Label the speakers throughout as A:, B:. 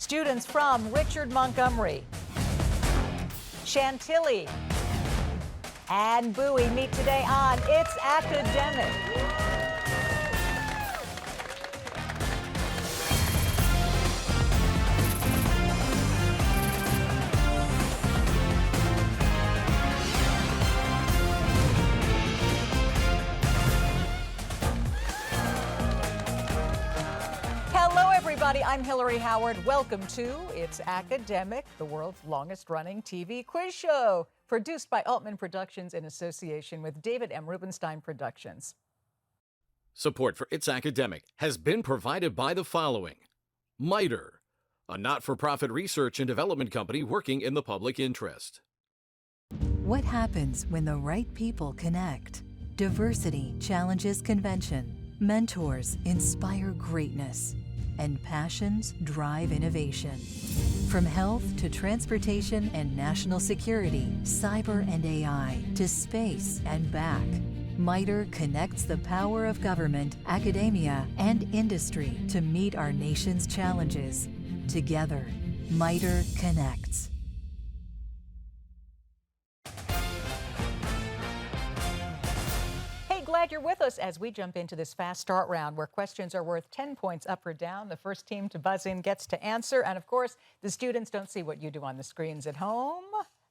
A: Students from Richard Montgomery, Chantilly, and Bowie meet today on It's Academic. Hello, everybody. I'm Hillary Howard. Welcome to It's Academic, the world's longest-running TV quiz show, produced by Altman Productions in association with David M. Rubenstein Productions.
B: Support for It's Academic has been provided by the following. MITRE, a not-for-profit research and development company working in the public interest.
C: What happens when the right people connect? Diversity challenges convention. Mentors inspire greatness. And passions drive innovation. From health to transportation and national security, cyber and AI, to space and back, MITRE connects the power of government, academia, and industry to meet our nation's challenges. Together, MITRE connects.
A: Glad you're with us as we jump into this fast start round where questions are worth 10 points up or down. The first team to buzz in gets to answer. And of course, the students don't see what you do on the screens at home.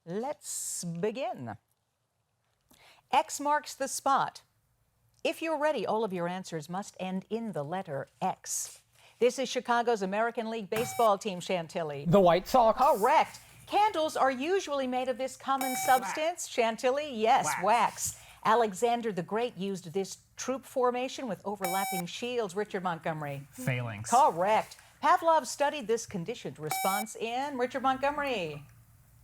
A: Let's begin. X marks the spot. If you're ready, all of your answers must end in the letter X. This is Chicago's American League baseball team, Chantilly.
D: The White Sox.
A: Correct. Candles are usually made of this common substance. Chantilly, yes, wax. Alexander the Great used this troop formation with overlapping shields. Richard Montgomery.
D: Phalanx.
A: Correct. Pavlov studied this conditioned response in Richard Montgomery.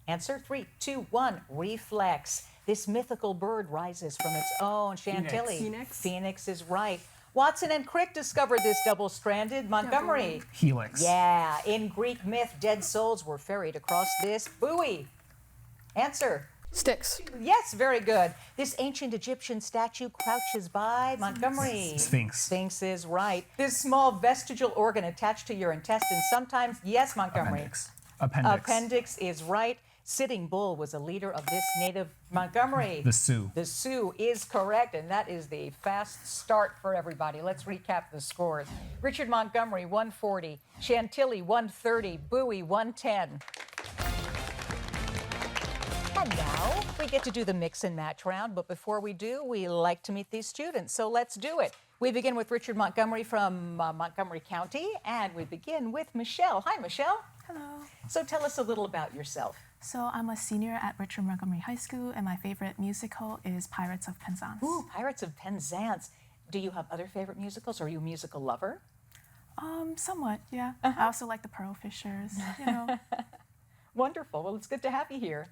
A: Answer 3, 2, 1. Reflex. This mythical bird rises from its own. Chantilly.
E: Phoenix.
A: Phoenix is right. Watson and Crick discovered this double-stranded. Montgomery.
D: Helix.
A: Yeah. In Greek myth, dead souls were ferried across this. Bowie. Answer.
E: Styx.
A: Yes, very good. This ancient Egyptian statue crouches by Montgomery.
D: Sphinx.
A: Sphinx is right. This small vestigial organ attached to your intestines sometimes, yes, Montgomery.
D: Appendix.
A: Appendix is right. Sitting Bull was a leader of this native Montgomery.
D: The Sioux.
A: The Sioux is correct, and that is the fast start for everybody. Let's recap the scores. Richard Montgomery, 140. Chantilly, 130. Bowie, 110. And now we get to do the mix and match round, but before we do, we like to meet these students, so let's do it. We begin with Richard Montgomery from Montgomery County, and we begin with Michelle. Hi, Michelle.
F: Hello.
A: So tell us a little about yourself.
F: So I'm a senior at Richard Montgomery High School, and my favorite musical is Pirates of Penzance.
A: Ooh, Pirates of Penzance. Do you have other favorite musicals? Are you a musical lover?
F: Somewhat, yeah. I also like the Pearl Fishers, you know.
A: Wonderful. Well, it's good to have you here.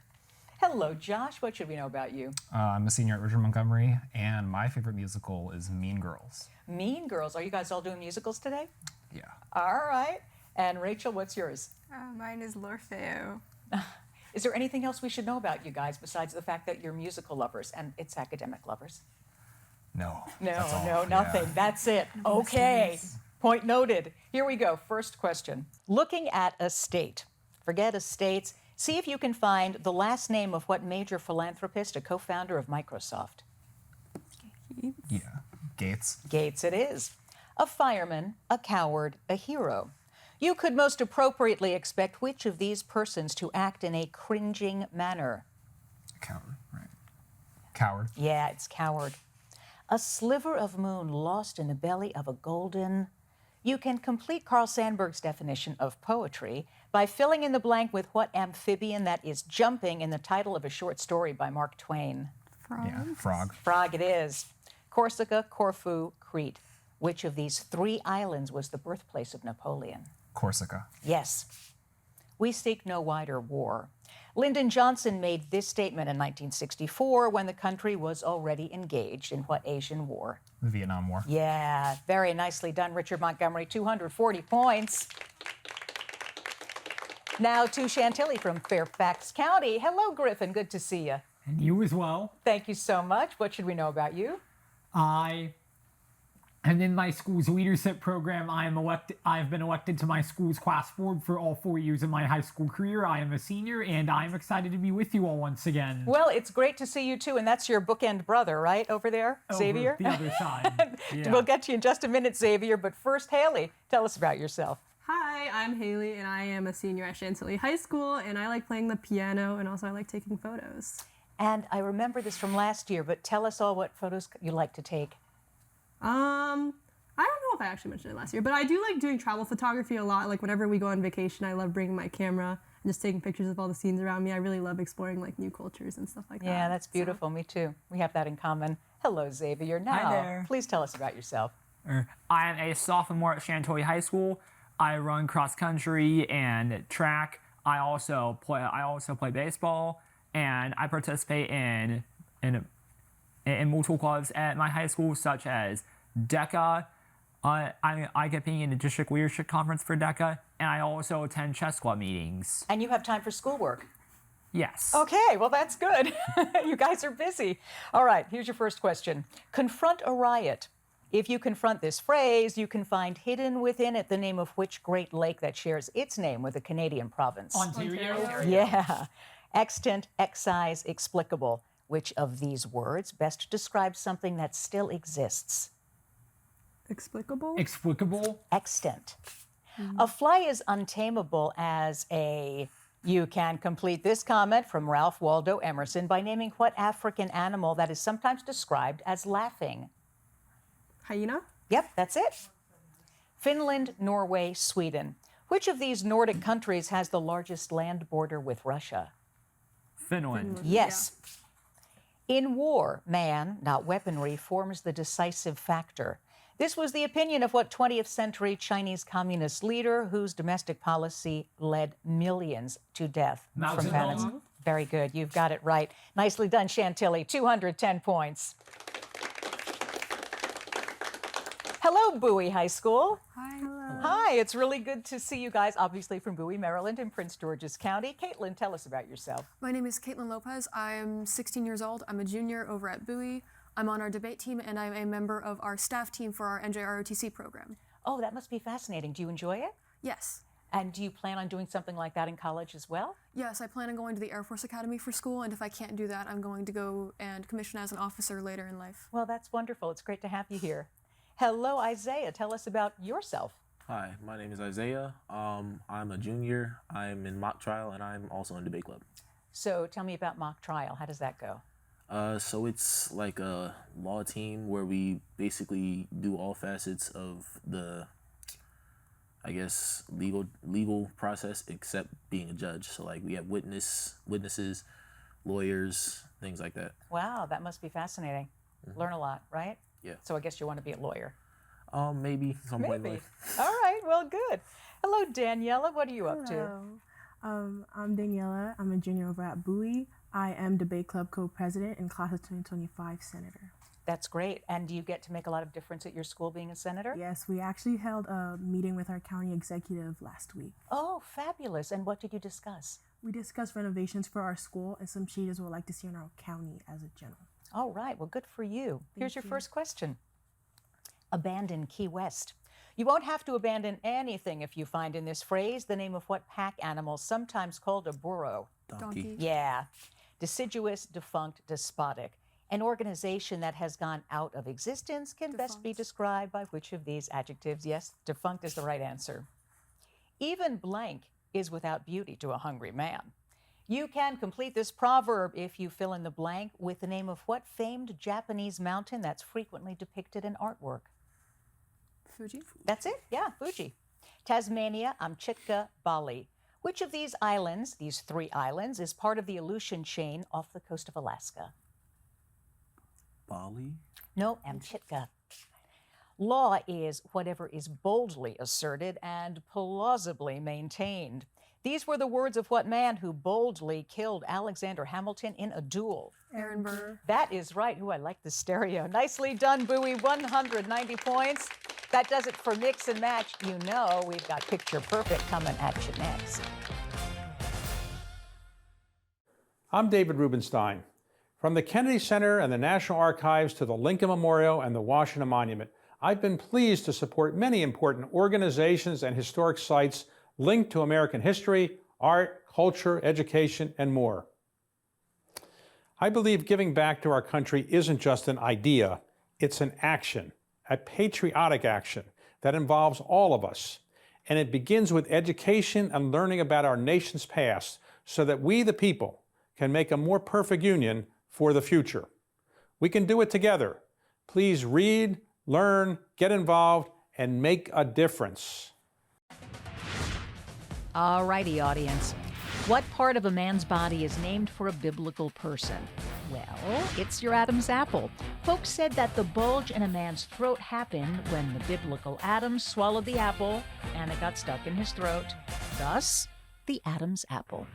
A: Hello, Josh. What should we know about you?
D: I'm a senior at Richard Montgomery, and my favorite musical is Mean Girls.
A: Mean Girls. Are you guys all doing musicals today?
D: Yeah.
A: All right. And Rachel, what's yours?
E: Mine is L'Orfeo.
A: Is there anything else we should know about you guys besides the fact that you're musical lovers and it's academic lovers?
D: No.
A: No,
D: that's all.
A: no, nothing.
D: Yeah.
A: That's it. Okay. Point noted. Here we go. First question. Looking at a state. Forget estates. See if you can find the last name of what major philanthropist, a co-founder of Microsoft?
D: Yeah. Gates.
A: Gates it is. A fireman, a coward, a hero. You could most appropriately expect which of these persons to act in a cringing manner?
D: Coward, right. Coward.
A: Yeah, it's coward. A sliver of moon lost in the belly of a golden... You can complete Carl Sandburg's definition of poetry by filling in the blank with what amphibian that is jumping in the title of a short story by Mark Twain.
E: Frog.
D: Yeah. Frog.
A: Frog it is. Corsica, Corfu, Crete. Which of these 3 islands was the birthplace of Napoleon?
D: Corsica.
A: Yes. We seek no wider war. Lyndon Johnson made this statement in 1964 when the country was already engaged in what Asian war?
D: The Vietnam War.
A: Yeah, very nicely done, Richard Montgomery. 240 points. Now to Chantilly from Fairfax County. Hello, Griffin. Good to see you.
G: And you as well.
A: Thank you so much. What should we know about you?
G: I And in my school's leadership program, I've been elected to my school's class board for all 4 years of my high school career. I am a senior, and I'm excited to be with you all once again.
A: Well, it's great to see you too, and that's your bookend brother, right, over there,
G: Over
A: Xavier?
G: the other side. Yeah.
A: We'll get to you in just a minute, Xavier, but first, Haley, tell us about yourself.
H: Hi, I'm Haley, and I am a senior at Chantilly High School, and I like playing the piano, and also I like taking photos.
A: And I remember this from last year, but tell us all what photos you like to take.
H: I don't know if I actually mentioned it last year, but I do like doing travel photography a lot. Like whenever we go on vacation, I love bringing my camera and just taking pictures of all the scenes around me. I really love exploring like new cultures and stuff like that.
A: Yeah, that's beautiful. Me too. We have that in common. Hello, Xavier. Now,
I: there.
A: please tell us about yourself.
I: I am a sophomore at Chantilly High School. I run cross country and track. I also play baseball, and I participate in multiple clubs at my high school, such as DECA. I get being in the district leadership conference for DECA, and I also attend chess club meetings.
A: And you have time for schoolwork.
I: Yes.
A: Okay, well, that's good. You guys are busy. All right, here's your first question. Confront a riot. If you confront this phrase, you can find hidden within it the name of which Great Lake that shares its name with a Canadian province.
G: Ontario?
A: Yeah. Extant, excise, explicable. Which of these words best describes something that still exists?
H: Explicable?
G: Explicable?
A: Extant. A fly is untamable as a... You can complete this comment from Ralph Waldo Emerson by naming what African animal that is sometimes described as laughing.
H: Hyena?
A: Yep, that's it. Finland, Norway, Sweden. Which of these Nordic countries has the largest land border with Russia?
I: Finland.
A: Yes. In war, man, not weaponry, forms the decisive factor. This was the opinion of what 20th century Chinese communist leader whose domestic policy led millions to death
G: Mao
A: from violence.
G: Zedong.
A: Very good. You've got it right. Nicely done, Chantilly. 210 points. Hello, Bowie High School.
E: Hi. Hello.
A: Hi, it's really good to see you guys, obviously from Bowie, Maryland, in Prince George's County. Caitlin, tell us about yourself.
J: My name is Caitlin Lopez. I am 16 years old. I'm a junior over at Bowie. I'm on our debate team, and I'm a member of our staff team for our NJROTC program.
A: Oh, that must be fascinating. Do you enjoy it?
J: Yes.
A: And do you plan on doing something like that in college as well?
J: Yes, I plan on going to the Air Force Academy for school, and if I can't do that, I'm going to go and commission as an officer later in life.
A: Well, that's wonderful. It's great to have you here. Hello, Isaiah. Tell us about yourself.
K: Hi, my name is Isaiah. I'm a junior. I'm in mock trial, and I'm also in debate club.
A: So tell me about mock trial. How does that go?
K: So it's like a law team where we basically do all facets of the, I guess, legal process except being a judge. So like we have witnesses, lawyers, things like that.
A: Wow, that must be fascinating. Learn a lot, right?
K: Yeah.
A: So I guess you want to be a lawyer.
K: Maybe some point in
A: Maybe.
K: life.
A: All right, well, good. Hello, Daniela. What are you up to?
L: I'm Daniela. I'm a junior over at Bowie. I am debate club co-president and class of 2025 senator.
A: That's great. And do you get to make a lot of difference at your school being a senator?
L: Yes, we actually held a meeting with our county executive last week.
A: Oh, fabulous. And what did you discuss?
L: We discussed renovations for our school and some changes we'd like to see in our county as a general.
A: All right, well, good for you. Here's your first question. Abandon Key West. You won't have to abandon anything if you find in this phrase the name of what pack animal, sometimes called a burro.
J: Donkey.
A: Yeah. Deciduous, defunct, despotic. An organization that has gone out of existence can best be described by which of these adjectives? Yes, defunct is the right answer. Even blank is without beauty to a hungry man. You can complete this proverb if you fill in the blank with the name of what famed Japanese mountain that's frequently depicted in artwork?
J: Fuji?
A: That's it, yeah, Fuji. Tasmania, Amchitka, Bali. Which of these islands, these 3 islands, is part of the Aleutian chain off the coast of Alaska?
K: Bali?
A: No, Amchitka. Law is whatever is boldly asserted and plausibly maintained. These were the words of what man who boldly killed Alexander Hamilton in a duel?
J: Aaron Burr.
A: That is right. Ooh, I like the stereo. Nicely done, Bowie. 190 points. That does it for Mix and Match. You know we've got Picture Perfect coming at you next.
M: I'm David Rubenstein. From the Kennedy Center and the National Archives to the Lincoln Memorial and the Washington Monument, I've been pleased to support many important organizations and historic sites linked to American history, art, culture, education, and more. I believe giving back to our country isn't just an idea, it's an action, a patriotic action that involves all of us. And it begins with education and learning about our nation's past so that we, the people, can make a more perfect union for the future. We can do it together. Please read, learn, get involved, and make a difference.
A: All righty, audience. What part of a man's body is named for a biblical person? Well, it's your Adam's apple. Folks said that the bulge in a man's throat happened when the biblical Adam swallowed the apple and it got stuck in his throat. Thus, the Adam's apple.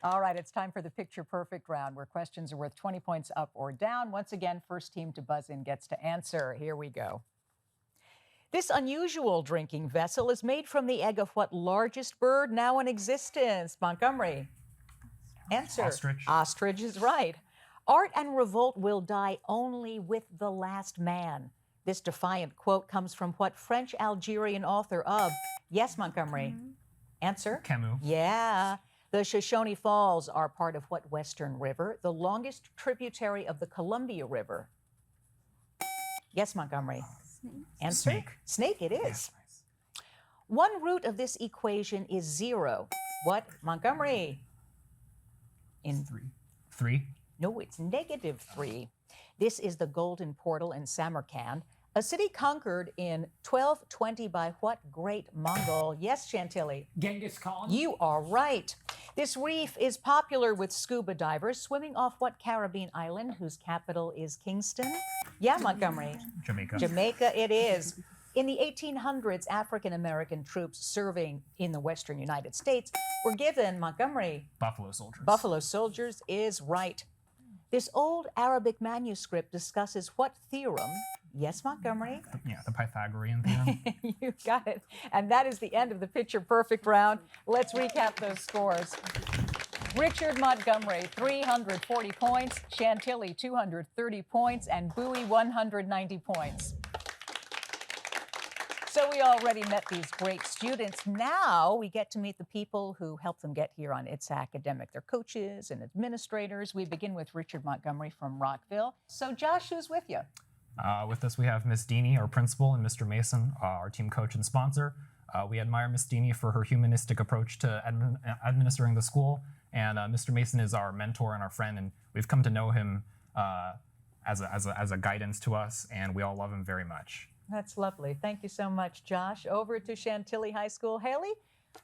A: All right, it's time for the Picture Perfect round where questions are worth 20 points up or down. Once again, first team to buzz in gets to answer. Here we go. This unusual drinking vessel is made from the egg of what largest bird now in existence? Montgomery. Answer.
D: Ostrich.
A: Ostrich is right. Art and revolt will die only with the last man. This defiant quote comes from what French-Algerian author of? Yes, Montgomery. Answer.
D: Camus.
A: Yeah. The Shoshone Falls are part of what western river? The longest tributary of the Columbia River. Yes, Montgomery. Answer?
D: Snake.
A: Snake it is. One root of this equation is 0. What, Montgomery? In
D: 3.
A: No, it's -3. This is the Golden Portal in Samarkand, a city conquered in 1220 by what great Mongol? Yes, Chantilly.
G: Genghis Khan.
A: You are right. This reef is popular with scuba divers swimming off what Caribbean island whose capital is Kingston? Yeah, Montgomery.
D: Jamaica.
A: Jamaica it is. In the 1800s, African-American troops serving in the western United States were given, Montgomery.
D: Buffalo Soldiers.
A: Buffalo Soldiers is right. This old Arabic manuscript discusses what theorem? Yes, Montgomery.
D: Yeah, the Pythagorean theorem.
A: You got it. And that is the end of the Picture Perfect round. Let's recap those scores. Richard Montgomery, 340 points. Chantilly, 230 points. And Bowie, 190 points. So we already met these great students. Now we get to meet the people who help them get here on It's Academic. They're coaches and administrators. We begin with Richard Montgomery from Rockville. So Josh, who's with you?
D: With us, we have Miss Deeney, our principal, and Mr. Mason, our team coach and sponsor. We admire Miss Deeney for her humanistic approach to administering the school, and Mr. Mason is our mentor and our friend, and we've come to know him as a guidance to us, and we all love him very much.
A: That's lovely. Thank you so much, Josh. Over to Chantilly High School. Haley,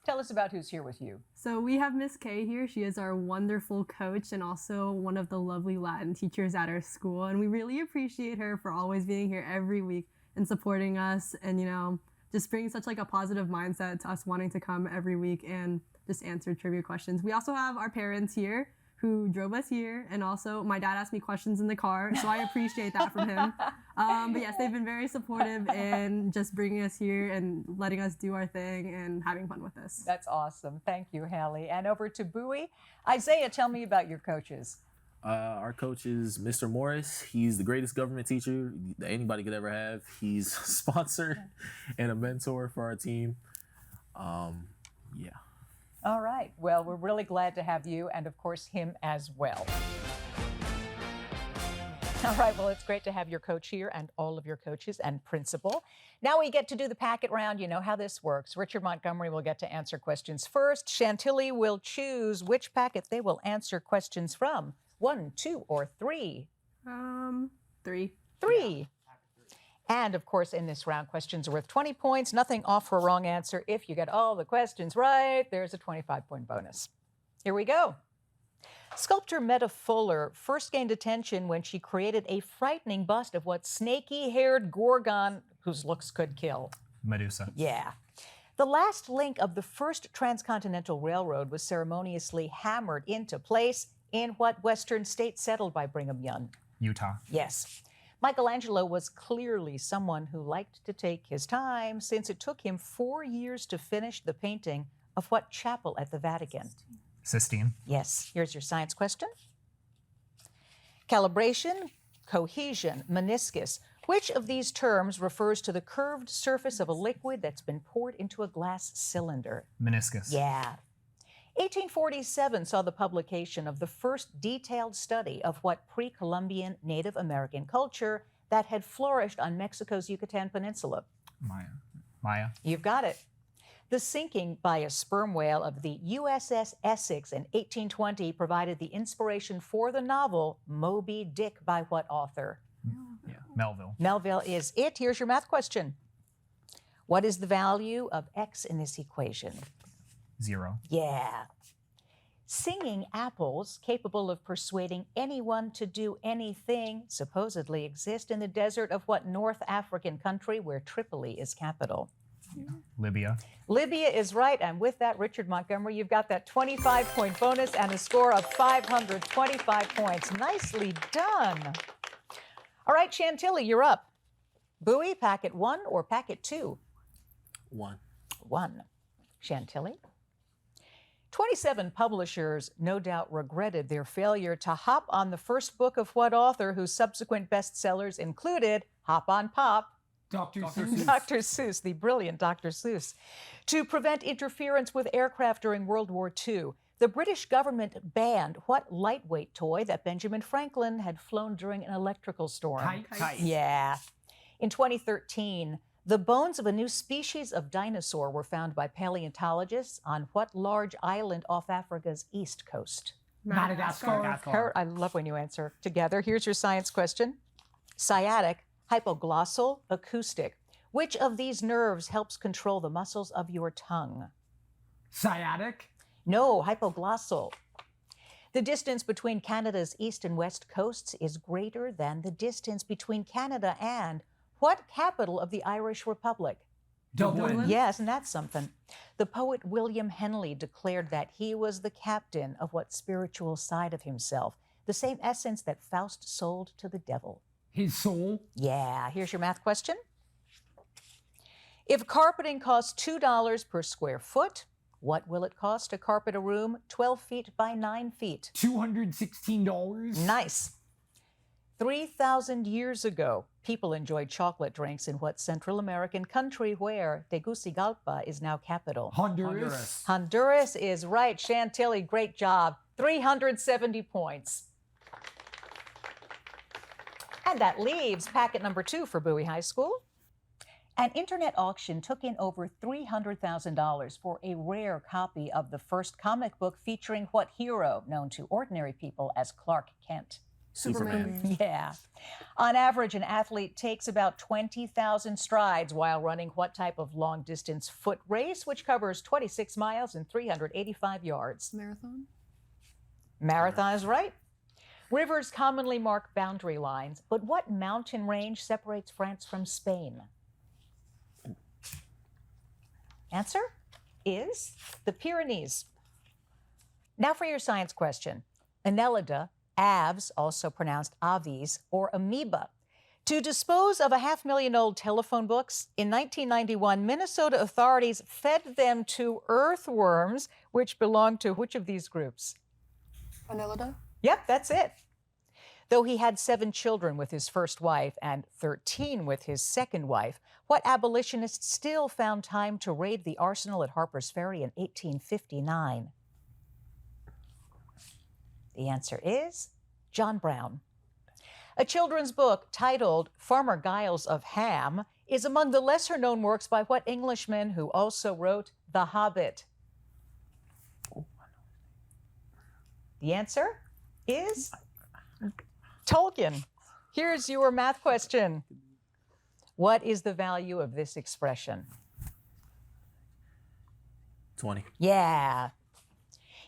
A: tell us about who's here with you.
H: So we have Miss Kay here. She is our wonderful coach and also one of the lovely Latin teachers at our school. And we really appreciate her for always being here every week and supporting us and, you know, just bringing such like a positive mindset to us wanting to come every week and just answer trivia questions. We also have our parents here who drove us here, and also my dad asked me questions in the car, so I appreciate that from him. But yes, they've been very supportive in just bringing us here and letting us do our thing and having fun with us.
A: That's awesome. Thank you, Hallie. And over to Bowie. Isaiah, tell me about your coaches.
K: Our coach is Mr. Morris. He's the greatest government teacher that anybody could ever have. He's a sponsor and a mentor for our team. Yeah.
A: All right. Well, we're really glad to have you and, of course, him as well. All right. Well, it's great to have your coach here and all of your coaches and principal. Now we get to do the packet round. You know how this works. Richard Montgomery will get to answer questions first. Chantilly will choose which packet they will answer questions from. 1, 2, or 3?
H: 3.
A: 3. And, of course, in this round, questions are worth 20 points. Nothing off for a wrong answer. If you get all the questions right, there's a 25-point bonus. Here we go. Sculptor Meta Fuller first gained attention when she created a frightening bust of what snaky-haired gorgon whose looks could kill.
D: Medusa.
A: Yeah. The last link of the first transcontinental railroad was ceremoniously hammered into place in what western state settled by Brigham Young?
D: Utah.
A: Yes. Michelangelo was clearly someone who liked to take his time, since it took him 4 years to finish the painting of of what chapel at the Vatican?
D: Sistine.
A: Yes. Here's your science question. Calibration, cohesion, meniscus. Which of these terms refers to the curved surface of a liquid that's been poured into a glass cylinder?
D: Meniscus.
A: Yeah. 1847 saw the publication of the first detailed study of what pre-Columbian Native American culture that had flourished on Mexico's Yucatan Peninsula.
D: Maya.
A: You've got it. The sinking by a sperm whale of the USS Essex in 1820 provided the inspiration for the novel Moby Dick by what author?
D: Yeah, Melville.
A: Melville is it. Here's your math question. What is the value of x in this equation?
D: 0.
A: Yeah. Singing apples capable of persuading anyone to do anything supposedly exist in the desert of what North African country where Tripoli is capital?
D: Libya.
A: Libya is right, and with that, Richard Montgomery, you've got that 25-point bonus and a score of 525 points. Nicely done. All right, Chantilly, you're up. Bowie, packet 1 or packet 2?
K: 1.
A: 1. Chantilly? 27 publishers no doubt regretted their failure to hop on the first book of what author whose subsequent bestsellers included Hop on Pop,
G: Dr. Seuss.
A: Dr. Seuss, the brilliant Dr. Seuss. To prevent interference with aircraft during World War II, the British government banned what lightweight toy that Benjamin Franklin had flown during an electrical storm?
G: Kite.
A: Yeah. In 2013, the bones of a new species of dinosaur were found by paleontologists on what large island off Africa's east coast?
G: Madagascar.
A: I love when you answer together. Here's your science question. Sciatic, hypoglossal, acoustic. Which of these nerves helps control the muscles of your tongue?
G: Sciatic.
A: No, hypoglossal. The distance between Canada's east and west coasts is greater than the distance between Canada and what capital of the Irish Republic?
G: Dublin.
A: Yes, and that's something. The poet William Henley declared that he was the captain of what spiritual side of himself, the same essence that Faust sold to the devil.
G: His soul.
A: Yeah, here's your math question. If carpeting costs $2 per square foot, what will it cost to carpet a room 12 feet by 9 feet?
G: $216.
A: Nice. 3,000 years ago, people enjoyed chocolate drinks in what Central American country where Tegucigalpa is now capital?
G: Honduras.
A: Honduras is right. Chantilly, great job. 370 points. And that leaves packet number 2 for Bowie High School. An internet auction took in over $300,000 for a rare copy of the first comic book featuring what hero known to ordinary people as Clark Kent?
K: Superman.
A: Yeah. On average, an athlete takes about 20,000 strides while running what type of long-distance foot race, which covers 26 miles and 385 yards?
J: Marathon.
A: Marathon is right. Rivers commonly mark boundary lines, but what mountain range separates France from Spain? Answer is the Pyrenees. Now for your science question. Annelida, aves, also pronounced aves, or amoeba. To dispose of 500,000 telephone books, in 1991, Minnesota authorities fed them to earthworms, which belong to which of these groups?
J: Annelida.
A: Yep, that's it. Though he had 7 children with his first wife and 13 with his second wife, what abolitionist still found time to raid the arsenal at Harper's Ferry in 1859? The answer is John Brown. A children's book titled Farmer Giles of Ham is among the lesser-known works by what Englishman who also wrote The Hobbit? The answer is Tolkien. Here's your math question. What is the value of this expression?
K: 20.
A: Yeah.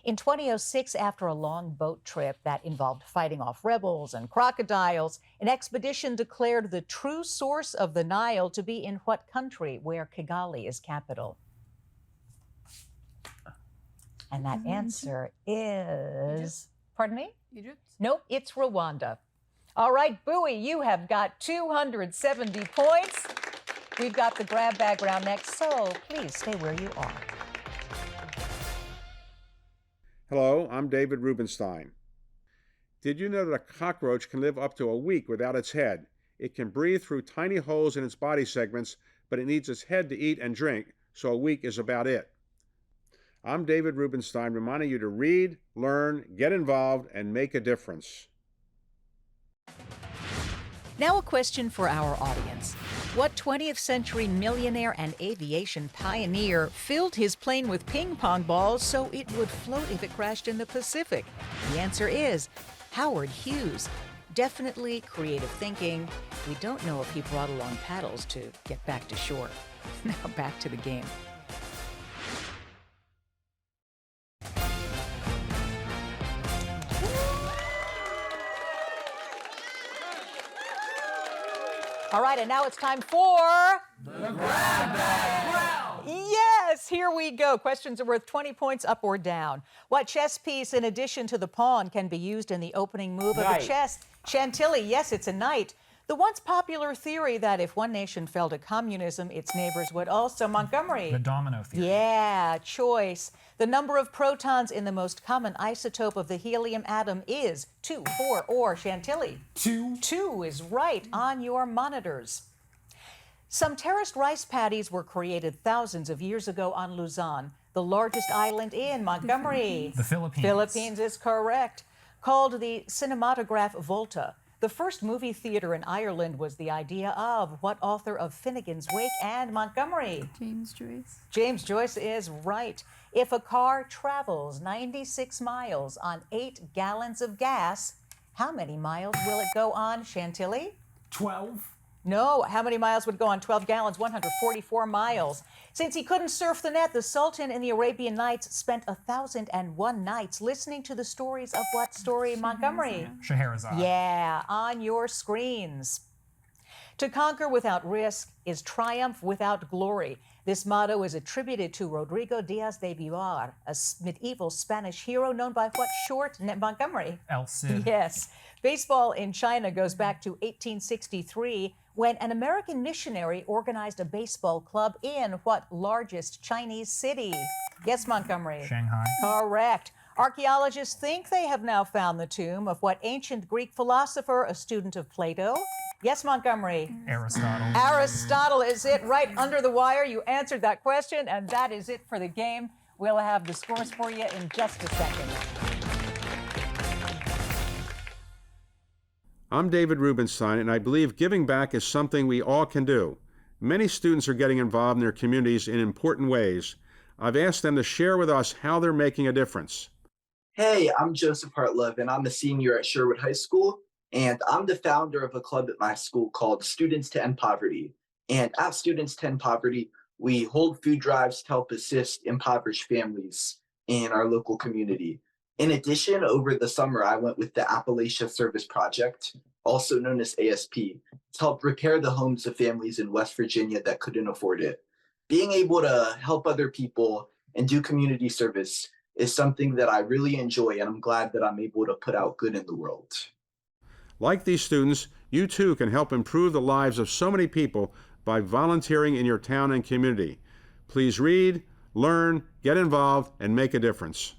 A: In 2006, after a long boat trip that involved fighting off rebels and crocodiles, an expedition declared the true source of the Nile to be in what country where Kigali is capital? And that answer is...
J: Egypt?
A: Pardon me?
J: Egypt.
A: Nope, it's Rwanda. All right, Bowie, you have got 270 points. We've got the grab bag round next, so please stay where you are.
M: Hello, I'm David Rubenstein. Did you know that a cockroach can live up to a week without its head? It can breathe through tiny holes in its body segments, but it needs its head to eat and drink, so a week is about it. I'm David Rubenstein, reminding you to read, learn, get involved, and make a difference.
A: Now a question for our audience. What 20th century millionaire and aviation pioneer filled his plane with ping pong balls so it would float if it crashed in the Pacific? The answer is Howard Hughes. Definitely creative thinking. We don't know if he brought along paddles to get back to shore. Now back to the game. All right, and now it's time for the Grab Bag Round. Yes, here we go. Questions are worth 20 points up or down. What chess piece, in addition to the pawn, can be used in the opening move of a chess? Chantilly, yes, it's a knight. The once popular theory that if one nation fell to communism, its neighbors would also. Montgomery.
D: The domino theory.
A: Yeah, choice. The number of protons in the most common isotope of the helium atom is 2, 4, or Chantilly.
G: 2.
A: 2 is right on your monitors. Some terraced rice paddies were created thousands of years ago on Luzon, the largest island in Montgomery.
D: The Philippines.
A: Philippines is correct. Called the Cinematograph Volta. The first movie theater in Ireland was the idea of what author of Finnegan's Wake and Montgomery?
E: James Joyce.
A: James Joyce is right. If a car travels 96 miles on 8 gallons of gas, how many miles will it go on, Chantilly?
G: 12.
A: No, how many miles would go on 12 gallons? 144 miles. Since he couldn't surf the net, the Sultan in the Arabian Nights spent 1,001 nights listening to the stories of what story, Montgomery?
D: Scheherazade.
A: Yeah, on your screens. To conquer without risk is triumph without glory. This motto is attributed to Rodrigo Diaz de Vivar, a medieval Spanish hero known by what short, Montgomery?
D: El Cid.
A: Yes. Baseball in China goes back to 1863 when an American missionary organized a baseball club in what largest Chinese city? Yes, Montgomery.
D: Shanghai.
A: Correct. Archaeologists think they have now found the tomb of what ancient Greek philosopher, a student of Plato? Yes, Montgomery.
D: Aristotle.
A: Aristotle is it, right under the wire. You answered that question, and that is it for the game. We'll have the scores for you in just a second.
M: I'm David Rubenstein, and I believe giving back is something we all can do. Many students are getting involved in their communities in important ways. I've asked them to share with us how they're making a difference.
N: Hey, I'm Joseph Hartlove, and I'm a senior at Sherwood High School, and I'm the founder of a club at my school called Students to End Poverty. And at Students to End Poverty, we hold food drives to help assist impoverished families in our local community. In addition, over the summer, I went with the Appalachia Service Project, also known as ASP, to help repair the homes of families in West Virginia that couldn't afford it. Being able to help other people and do community service is something that I really enjoy, and I'm glad that I'm able to put out good in the world.
M: Like these students, you too can help improve the lives of so many people by volunteering in your town and community. Please read, learn, get involved, and make a difference.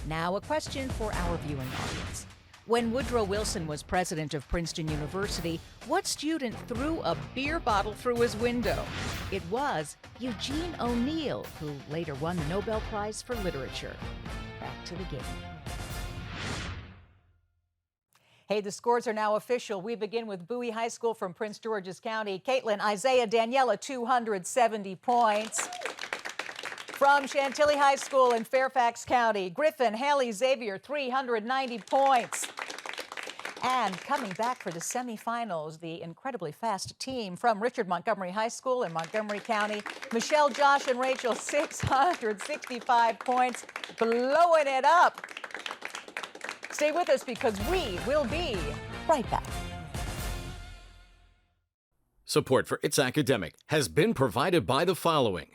A: Now a question for our viewing audience. When Woodrow Wilson was president of Princeton University, what student threw a beer bottle through his window? It was Eugene O'Neill, who later won the Nobel Prize for Literature. Back to the game. Hey, the scores are now official. We begin with Bowie High School from Prince George's County. Caitlin, Isaiah, Daniela, 270 points. From Chantilly High School in Fairfax County, Griffin, Haley, Xavier, 390 points. And coming back for the semifinals, the incredibly fast team from Richard Montgomery High School in Montgomery County, Michelle, Josh, and Rachel, 665 points, blowing it up. Stay with us because we will be right back.
B: Support for It's Academic has been provided by the following.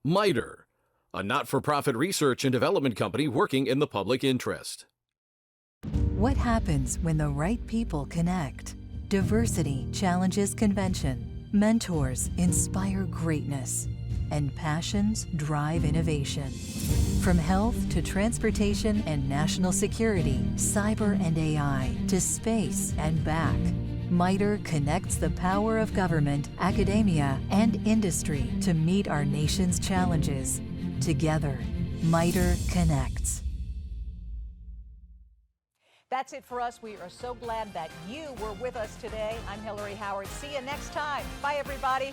B: MITRE, a not-for-profit research and development company working in the public interest.
C: What happens when the right people connect? Diversity challenges convention. Mentors inspire greatness. and passions drive innovation. From health to transportation and national security, cyber and AI, to space and back, MITRE connects the power of government, academia, and industry to meet our nation's challenges. Together, MITRE connects.
A: That's it for us. We are so glad that you were with us today. I'm Hillary Howard. See you next time. Bye, everybody.